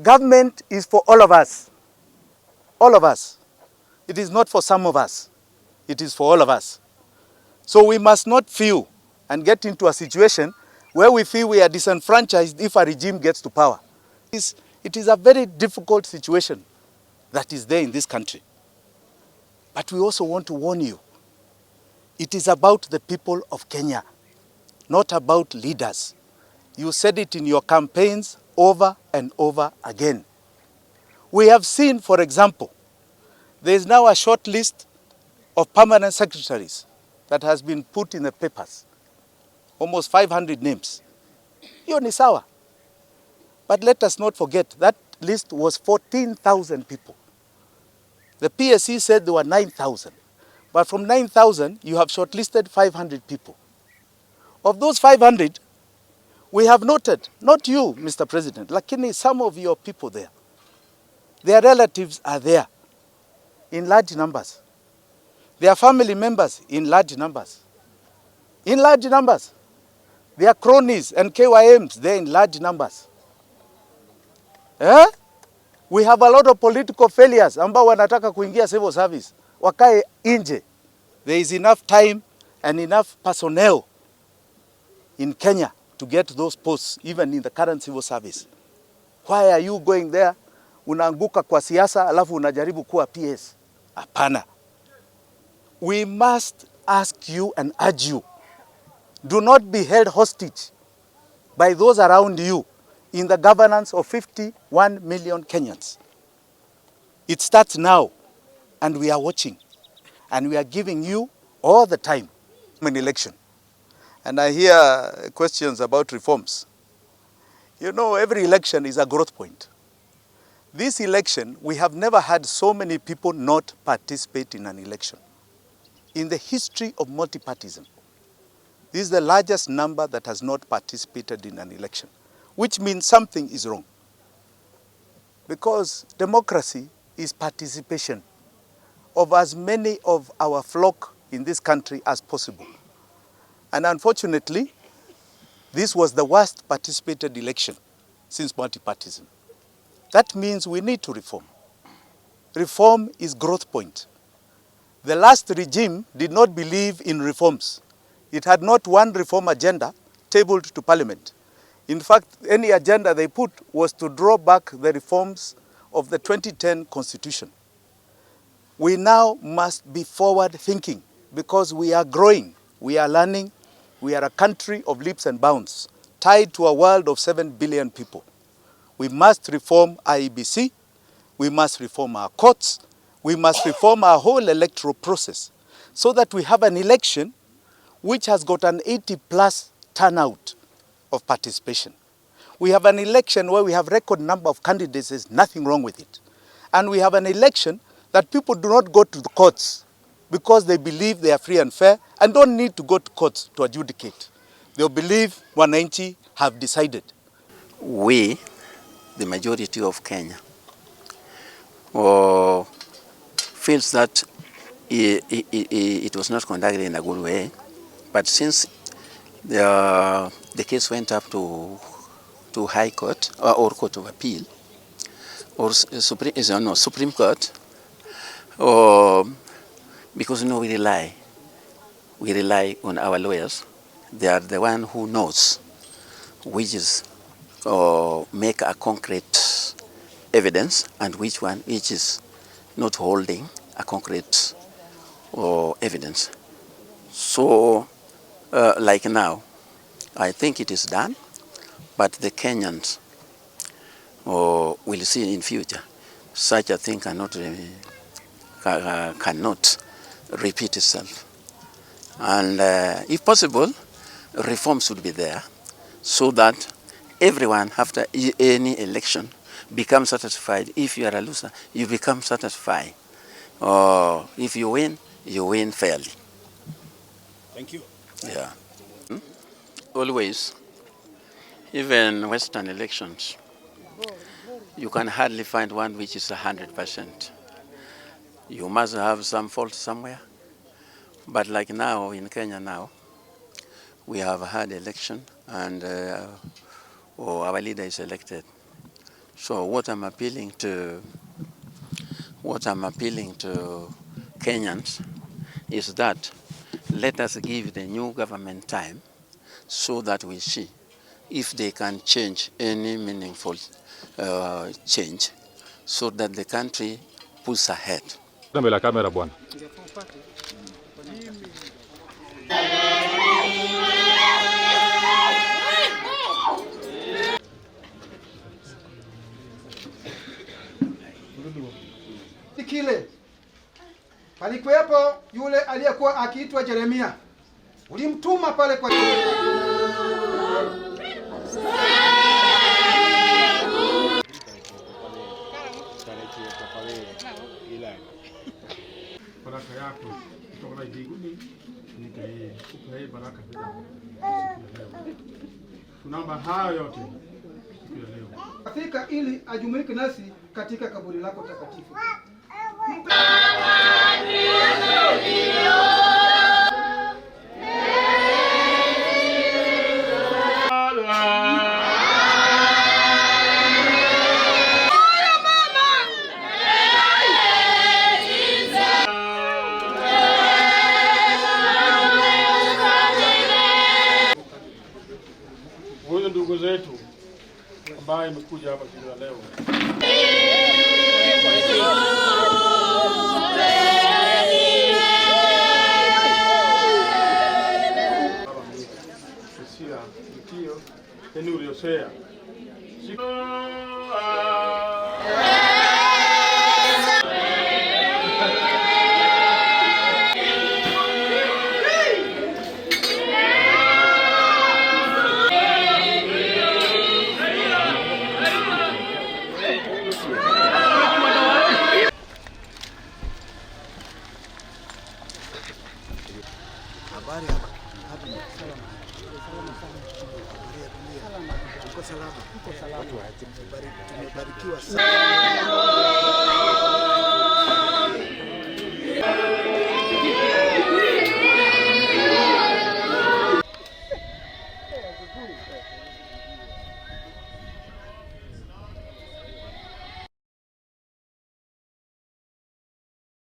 Government is for all of us. All of us. It is not for some of us. It is for all of us. So we must not feel and get into a situation where we feel we are disenfranchised if a regime gets to power. It is a very difficult situation that is there in this country. But we also want to warn you, it is about the people of Kenya, not about leaders. You said it in your campaigns over and over again. We have seen, for example, there is now a short list of permanent secretaries that has been put in the papers. Almost 500 names. Hiyo ni sawa. But let us not forget, that list was 14,000 people. The PSC said there were 9,000. But from 9,000, you have shortlisted 500 people. Of those 500, we have noted, not you, Mr. President, lakini some of your people there. Their relatives are there in large numbers. Their family members in large numbers. In large numbers. Their cronies and KYMs there in large numbers. We have a lot of political failures ambao wanataka kuingia civil service. Wakae nje. There is enough time and enough personnel in Kenya to get those posts, even in the current civil service. Why are you going there? Unaanguka kwa siasa alafu unajaribu kuwa PS. Hapana. We must ask you and urge you, do not be held hostage by those around you in the governance of 51 million Kenyans. It starts now, and we are watching, and we are giving you all the time an election. And I hear questions about reforms. You know, every election is a growth point. This election, we have never had so many people not participate in an election. In the history of multipartyism, this is the largest number that has not participated in an election, which means something is wrong. Because democracy is participation of as many of our flock in this country as possible. And unfortunately, this was the worst participated election since multipartyism. That means we need to reform. Reform is growth point. The last regime did not believe in reforms. It had not one reform agenda tabled to Parliament. In fact, any agenda they put was to draw back the reforms of the 2010 Constitution. We now must be forward thinking because we are growing, we are learning, we are a country of leaps and bounds, tied to a world of 7 billion people. We must reform IEBC, we must reform our courts, we must reform our whole electoral process so that we have an election which has got an 80+ turnout of participation. We have an election where we have record number of candidates, there's nothing wrong with it. And we have an election that people do not go to the courts because they believe they are free and fair and don't need to go to courts to adjudicate. They believe wananchi have decided. We, the majority of Kenya, feels that it was not conducted in a good way. But since the case went up to High Court or Court of Appeal or Supreme Court, because we rely on our lawyers. They are the one who knows which is make a concrete evidence and which is not holding a concrete evidence. So, like now, I think it is done, but the Kenyans will see in future such a thing cannot repeat itself. And if possible, reform should be there so that everyone after any election becomes satisfied. If you are a loser, you become satisfied. If you win fairly. Thank you. Yeah. Always, even Western elections, you can hardly find one which is 100%. You must have some fault somewhere. But like now, in Kenya now, we have had election and our leader is elected. So what I'm appealing to Kenyans is that let us give the new government time so that we see if they can change any meaningful change so that the country pulls ahead. Mbele kamera bwana. Kile palikuwepo yule aliyekuwa akiitwa Yeremia, ulimtuma pale kwa baraka yako kutoka mbinguni nikae baraka zako. Tunaomba hayo yote siku ya leo. Afika ili ajumuike nasi katika kaburi lako takatifu. Huyu ndugu zetu ambaye imekuja hapa siku ya leo. Sisia, mtio, tenu uliosea. Habari hapa. Uko salama. Tumebarikiwa sana.